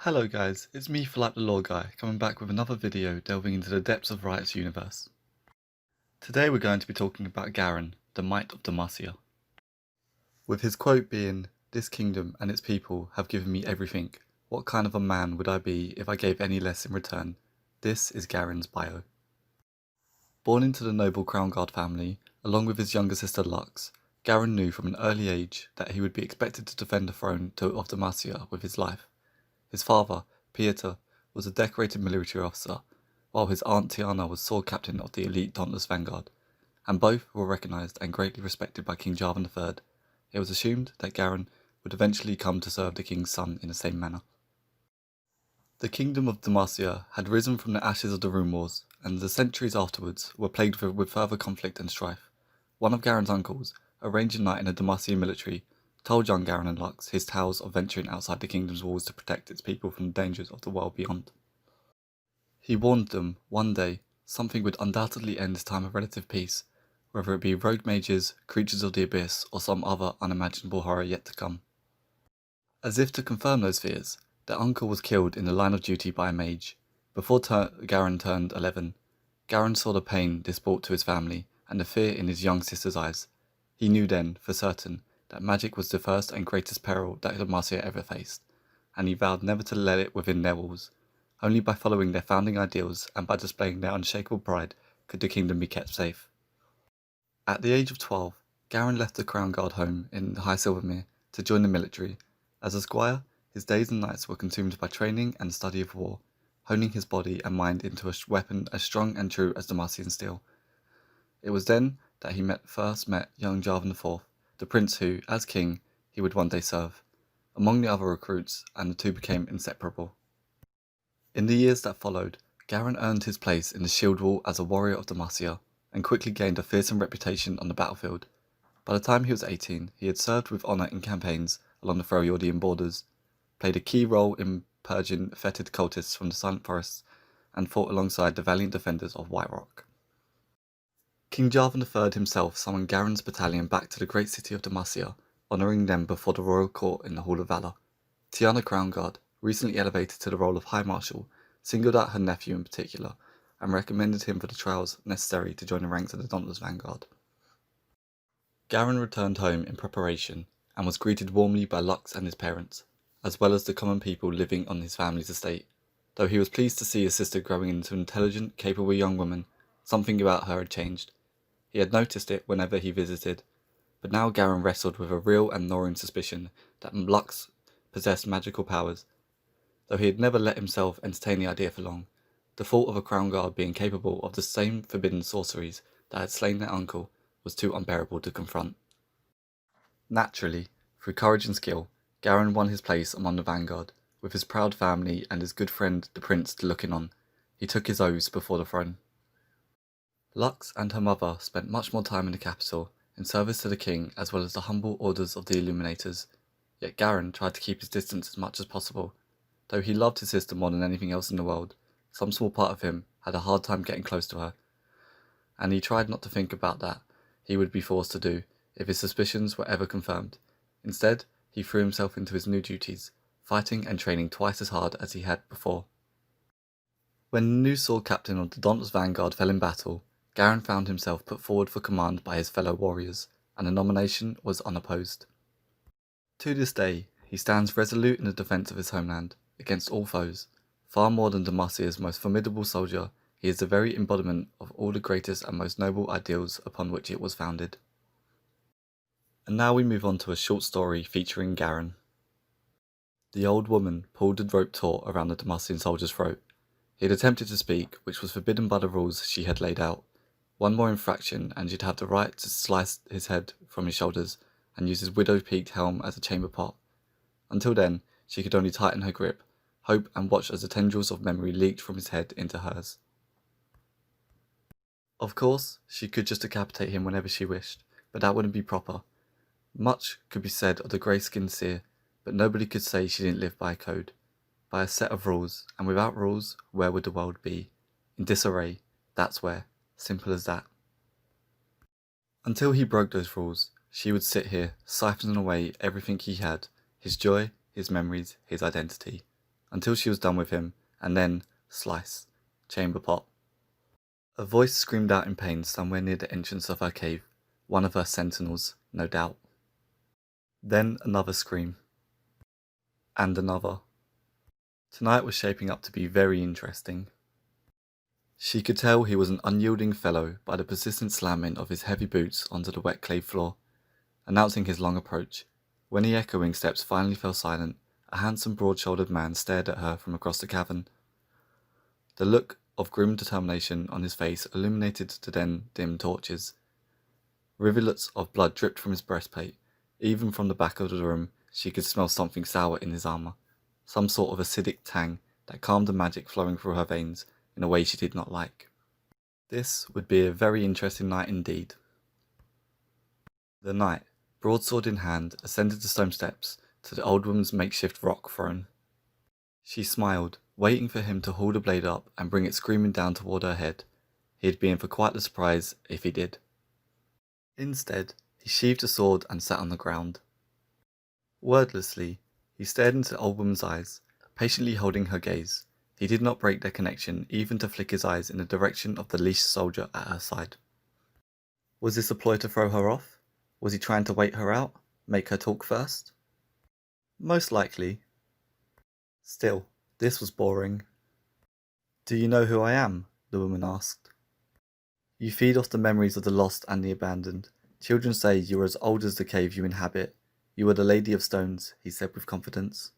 Hello guys, it's me Philip the Law Guy, coming back with another video delving into the depths of Riot's universe. Today we're going to be talking about Garen, the Might of Demacia. With his quote being, "This kingdom and its people have given me everything. What kind of a man would I be if I gave any less in return?" This is Garen's bio. Born into the noble Crown Guard family, along with his younger sister Lux, Garen knew from an early age that he would be expected to defend the throne of Demacia with his life. His father, Pieter, was a decorated military officer, while his aunt Tiana was sword captain of the elite Dauntless Vanguard, and both were recognised and greatly respected by King Jarvan III. It was assumed that Garen would eventually come to serve the king's son in the same manner. The kingdom of Demacia had risen from the ashes of the Rune Wars, and the centuries afterwards were plagued with further conflict and strife. One of Garen's uncles, a ranger knight in the Demacian military, told young Garen and Lux his tales of venturing outside the kingdom's walls to protect its people from the dangers of the world beyond. He warned them, one day, something would undoubtedly end this time of relative peace, whether it be rogue mages, creatures of the abyss, or some other unimaginable horror yet to come. As if to confirm those fears, their uncle was killed in the line of duty by a mage. Before Garen turned 11, Garen saw the pain this brought to his family and the fear in his young sister's eyes. He knew then, for certain, that magic was the first and greatest peril that Demacia ever faced, and he vowed never to let it within their walls. Only by following their founding ideals and by displaying their unshakable pride could the kingdom be kept safe. At the age of 12, Garen left the Crown Guard home in High Silvermere to join the military. As a squire, his days and nights were consumed by training and study of war, honing his body and mind into a weapon as strong and true as Demacian steel. It was then that he first met young Jarvan IV, the prince who, as king, he would one day serve, among the other recruits, and the two became inseparable. In the years that followed, Garen earned his place in the shield wall as a warrior of Demacia, and quickly gained a fearsome reputation on the battlefield. By the time he was 18, he had served with honour in campaigns along the Freljordian borders, played a key role in purging fetid cultists from the Silent Forests, and fought alongside the valiant defenders of White Rock. King Jarvan III himself summoned Garen's battalion back to the great city of Demacia, honouring them before the royal court in the Hall of Valour. Tiana Crown Guard, recently elevated to the role of High Marshal, singled out her nephew in particular, and recommended him for the trials necessary to join the ranks of the Dauntless Vanguard. Garen returned home in preparation, and was greeted warmly by Lux and his parents, as well as the common people living on his family's estate. Though he was pleased to see his sister growing into an intelligent, capable young woman, something about her had changed. He had noticed it whenever he visited, but now Garen wrestled with a real and gnawing suspicion that Lux possessed magical powers. Though he had never let himself entertain the idea for long, the thought of a Crown Guard being capable of the same forbidden sorceries that had slain their uncle was too unbearable to confront. Naturally, through courage and skill, Garen won his place among the vanguard, with his proud family and his good friend the prince looking on. He took his oaths before the throne. Lux and her mother spent much more time in the capital, in service to the king as well as the humble orders of the Illuminators, yet Garen tried to keep his distance as much as possible. Though he loved his sister more than anything else in the world, some small part of him had a hard time getting close to her, and he tried not to think about that he would be forced to do if his suspicions were ever confirmed. Instead, he threw himself into his new duties, fighting and training twice as hard as he had before. When the new sword captain of the Dauntless Vanguard fell in battle, Garen found himself put forward for command by his fellow warriors, and the nomination was unopposed. To this day, he stands resolute in the defence of his homeland, against all foes. Far more than Demacia's most formidable soldier, he is the very embodiment of all the greatest and most noble ideals upon which it was founded. And now we move on to a short story featuring Garen. The old woman pulled the rope taut around the Demacian soldier's throat. He had attempted to speak, which was forbidden by the rules she had laid out. One more infraction and she'd have the right to slice his head from his shoulders and use his widow-peaked helm as a chamber pot. Until then, she could only tighten her grip, hope and watch as the tendrils of memory leaked from his head into hers. Of course, she could just decapitate him whenever she wished, but that wouldn't be proper. Much could be said of the grey-skinned seer, but nobody could say she didn't live by a code, by a set of rules, and without rules, where would the world be? In disarray, that's where. Simple as that. Until he broke those rules, she would sit here, siphoning away everything he had, his joy, his memories, his identity. until she was done with him, and then slice, chamber pot. A voice screamed out in pain somewhere near the entrance of her cave, one of her sentinels, no doubt. Then another scream. And another. Tonight was shaping up to be very interesting. She could tell he was an unyielding fellow by the persistent slamming of his heavy boots onto the wet clay floor, announcing his long approach. When the echoing steps finally fell silent, a handsome broad-shouldered man stared at her from across the cavern. The look of grim determination on his face illuminated the then dim torches. Rivulets of blood dripped from his breastplate. Even from the back of the room, she could smell something sour in his armour, some sort of acidic tang that calmed the magic flowing through her veins in a way she did not like. This would be a very interesting night indeed. The knight, broadsword in hand, ascended the stone steps to the old woman's makeshift rock throne. She smiled, waiting for him to haul the blade up and bring it screaming down toward her head. He'd be in for quite the surprise if he did. Instead, he sheathed the sword and sat on the ground. Wordlessly, he stared into the old woman's eyes, patiently holding her gaze. He did not break their connection, even to flick his eyes in the direction of the leashed soldier at her side. Was this a ploy to throw her off? Was he trying to wait her out? Make her talk first? Most likely. Still, this was boring. "Do you know who I am?" the woman asked. "You feed off the memories of the lost and the abandoned. Children say you are as old as the cave you inhabit. You are the Lady of Stones," he said with confidence.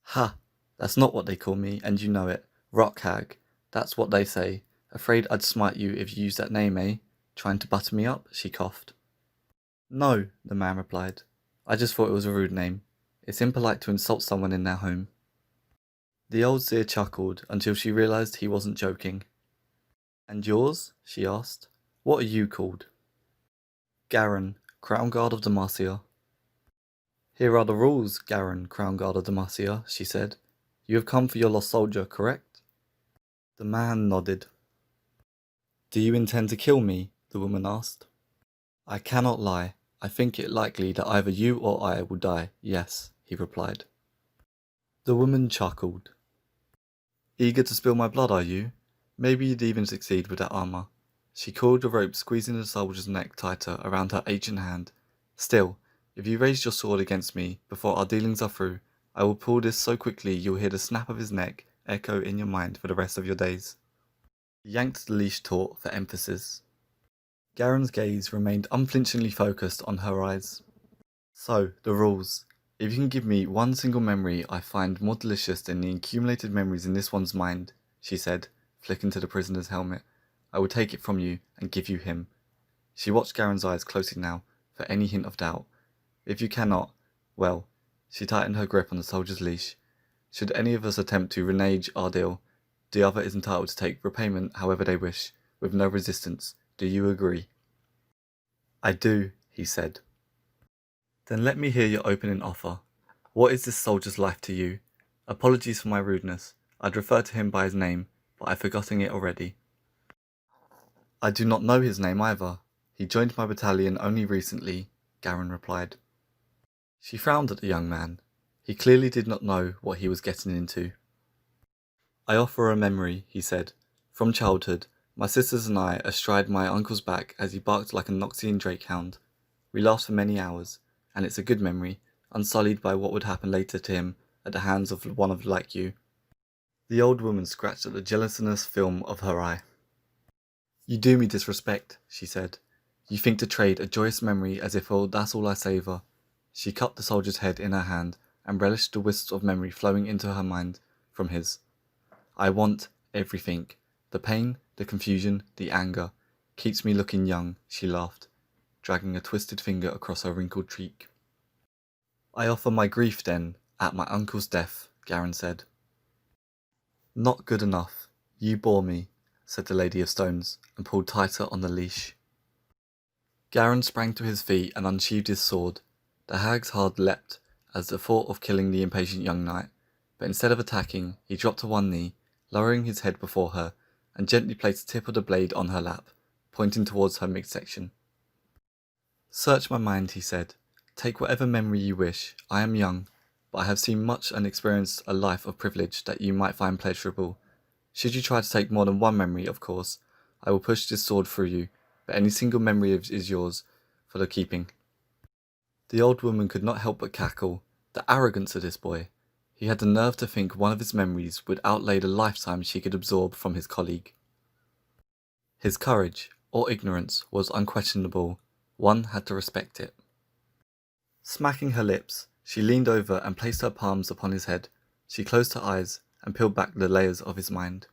"Ha! That's not what they call me, and you know it. Rock hag. That's what they say. Afraid I'd smite you if you used that name, eh? Trying to butter me up?" she coughed. "No," the man replied. "I just thought it was a rude name. It's impolite to insult someone in their home." The old seer chuckled until she realized he wasn't joking. "And yours?" she asked. "What are you called?" "Garen, Crown Guard of Demacia." "Here are the rules, Garen, Crown Guard of Demacia," she said. "You have come for your lost soldier, correct?" The man nodded. "Do you intend to kill me?" the woman asked. "I cannot lie. I think it likely that either you or I will die, yes," he replied. The woman chuckled. "Eager to spill my blood, are you? Maybe you'd even succeed with that armour." She coiled the rope, squeezing the soldier's neck tighter around her ancient hand. "Still, if you raise your sword against me before our dealings are through, I will pull this so quickly you'll hear the snap of his neck echo in your mind for the rest of your days." He yanked the leash taut for emphasis. Garen's gaze remained unflinchingly focused on her eyes. "So, the rules. If you can give me one single memory I find more delicious than the accumulated memories in this one's mind," she said, flicking to the prisoner's helmet, "I will take it from you and give you him." She watched Garen's eyes closely now, for any hint of doubt. "If you cannot, well," she tightened her grip on the soldier's leash. "Should any of us attempt to renege our deal, the other is entitled to take repayment however they wish, with no resistance. Do you agree?" "I do," he said. "Then let me hear your opening offer. What is this soldier's life to you? Apologies for my rudeness. I'd refer to him by his name, but I've forgotten it already." "I do not know his name either. He joined my battalion only recently," Garen replied. She frowned at the young man. He clearly did not know what he was getting into. "I offer a memory," he said. "From childhood, my sisters and I astride my uncle's back as he barked like a Noxian drakehound. We laughed for many hours, and it's a good memory, unsullied by what would happen later to him at the hands of one of like you." The old woman scratched at the gelatinous film of her eye. "You do me disrespect," she said. "You think to trade a joyous memory as if that's all I savour." She cupped the soldier's head in her hand and relished the wisps of memory flowing into her mind from his. "I want everything. The pain, the confusion, the anger. Keeps me looking young," she laughed, dragging a twisted finger across her wrinkled cheek. "I offer my grief, then, at my uncle's death," Garen said. "Not good enough. You bore me," said the Lady of Stones, and pulled tighter on the leash. Garen sprang to his feet and unsheathed his sword. The hag's heart leapt as the thought of killing the impatient young knight, but instead of attacking, he dropped to one knee, lowering his head before her, and gently placed the tip of the blade on her lap, pointing towards her midsection. "Search my mind," he said. "Take whatever memory you wish. I am young. but I have seen much and experienced a life of privilege that you might find pleasurable. Should you try to take more than one memory, of course, I will push this sword through you, but any single memory is yours for the keeping." The old woman could not help but cackle. The arrogance of this boy! He had the nerve to think one of his memories would outlay the lifetime she could absorb from his colleague. His courage, or ignorance, was unquestionable. One had to respect it. Smacking her lips, she leaned over and placed her palms upon his head. She closed her eyes and peeled back the layers of his mind.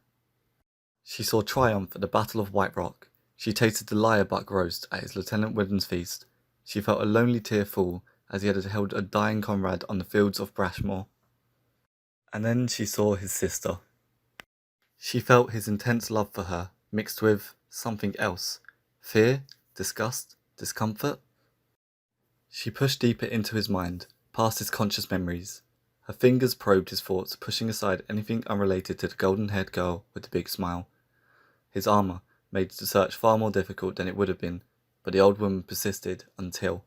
She saw triumph at the Battle of White Rock. She tasted the lyre buck roast at his Lieutenant Whidden's feast. She felt a lonely tear fall as he had held a dying comrade on the fields of Brashmore. And then she saw his sister. She felt his intense love for her, mixed with something else. Fear? Disgust? Discomfort? She pushed deeper into his mind, past his conscious memories. Her fingers probed his thoughts, pushing aside anything unrelated to the golden-haired girl with the big smile. His armour made the search far more difficult than it would have been, but the old woman persisted until...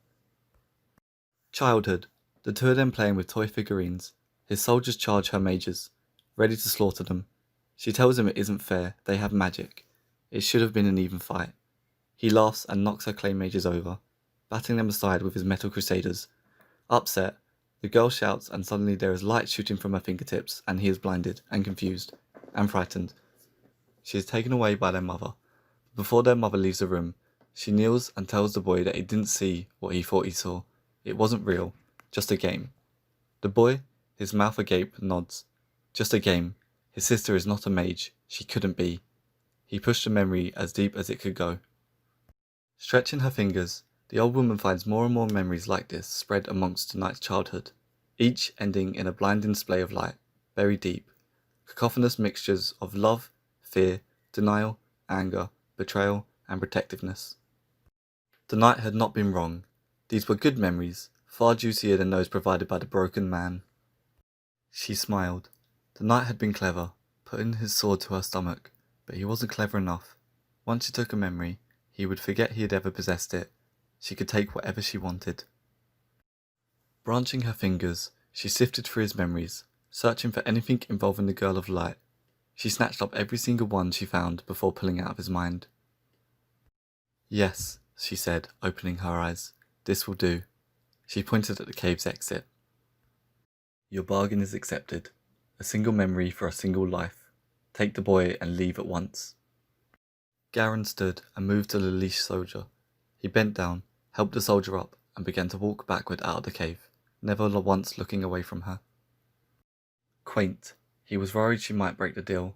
Childhood. The two of them playing with toy figurines. His soldiers charge her majors, ready to slaughter them. She tells him it isn't fair, they have magic. It should have been an even fight. He laughs and knocks her clay mages over, batting them aside with his metal crusaders. Upset, the girl shouts and suddenly there is light shooting from her fingertips and he is blinded and confused and frightened. She is taken away by their mother. Before their mother leaves the room, she kneels and tells the boy that he didn't see what he thought he saw. It wasn't real, just a game. The boy, his mouth agape, nods. Just a game. His sister is not a mage. She couldn't be. He pushed the memory as deep as it could go. Stretching her fingers, the old woman finds more and more memories like this spread amongst the knight's childhood, each ending in a blinding display of light, buried deep. Cacophonous mixtures of love, fear, denial, anger, betrayal, and protectiveness. The knight had not been wrong. These were good memories, far juicier than those provided by the broken man. She smiled. The knight had been clever, putting his sword to her stomach, but he wasn't clever enough. Once she took a memory, he would forget he had ever possessed it. She could take whatever she wanted. Branching her fingers, she sifted through his memories, searching for anything involving the girl of light. She snatched up every single one she found before pulling out of his mind. "Yes," she said, opening her eyes. "This will do." She pointed at the cave's exit. "Your bargain is accepted. A single memory for a single life. Take the boy and leave at once." Garen stood and moved to the leash soldier. He bent down, helped the soldier up, and began to walk backward out of the cave, never once looking away from her. Quaint. He was worried she might break the deal.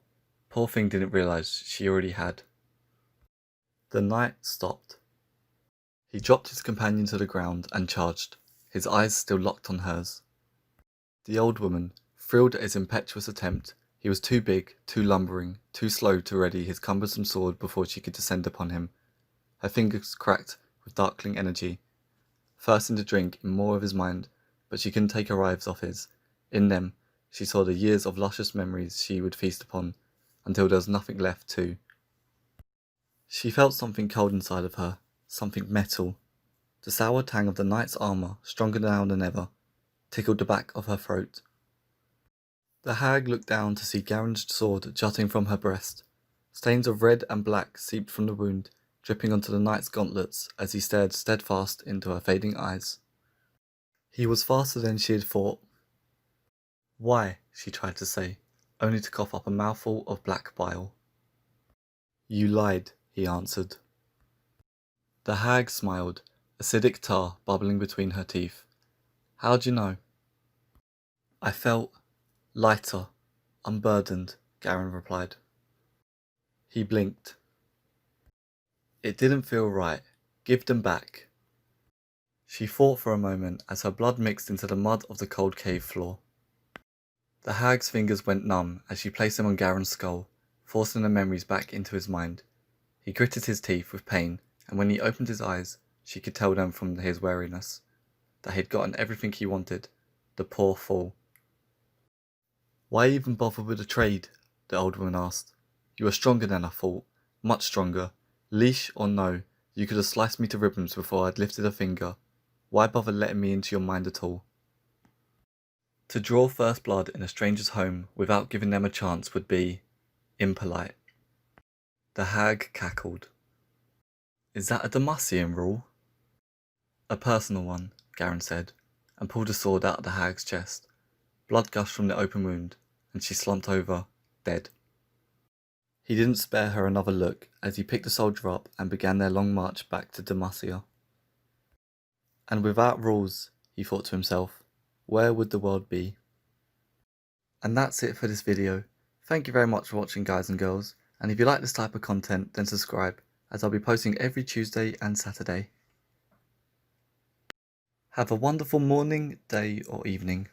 Poor thing didn't realise she already had. The knight stopped. He dropped his companion to the ground and charged, his eyes still locked on hers. The old woman, thrilled at his impetuous attempt, he was too big, too lumbering, too slow to ready his cumbersome sword before she could descend upon him. Her fingers cracked with darkling energy, thirsting to drink in more of his mind, but she couldn't take her eyes off his. In them, she saw the years of luscious memories she would feast upon, until there was nothing left to. She felt something cold inside of her, something metal. The sour tang of the knight's armour, stronger now than ever, tickled the back of her throat. The hag looked down to see Garen's sword jutting from her breast. Stains of red and black seeped from the wound, dripping onto the knight's gauntlets as he stared steadfast into her fading eyes. He was faster than she had thought. "Why?" she tried to say, only to cough up a mouthful of black bile. "You lied," he answered. The hag smiled, acidic tar bubbling between her teeth. "How'd you know?" "I felt lighter, unburdened," Garen replied. He blinked. "It didn't feel right. Give them back." She thought for a moment as her blood mixed into the mud of the cold cave floor. The hag's fingers went numb as she placed them on Garen's skull, forcing the memories back into his mind. He gritted his teeth with pain, and when he opened his eyes, she could tell them from his wariness that he had gotten everything he wanted. The poor fool. "Why even bother with a trade?" the old woman asked. "You are stronger than I thought, much stronger. Leash or no, you could have sliced me to ribbons before I'd lifted a finger. Why bother letting me into your mind at all?" To draw first blood in a stranger's home without giving them a chance would be impolite. The hag cackled. Is that a Demacian rule? A personal one, Garen said, and pulled a sword out of the hag's chest. Blood gushed from the open wound, and she slumped over, dead. He didn't spare her another look as he picked the soldier up and began their long march back to demacia. And without rules, he thought to himself, where would the world be? And that's it for this video. Thank you very much for watching, guys and girls, and if you like this type of content then subscribe, as I'll be posting every Tuesday and Saturday. Have a wonderful morning, day or evening.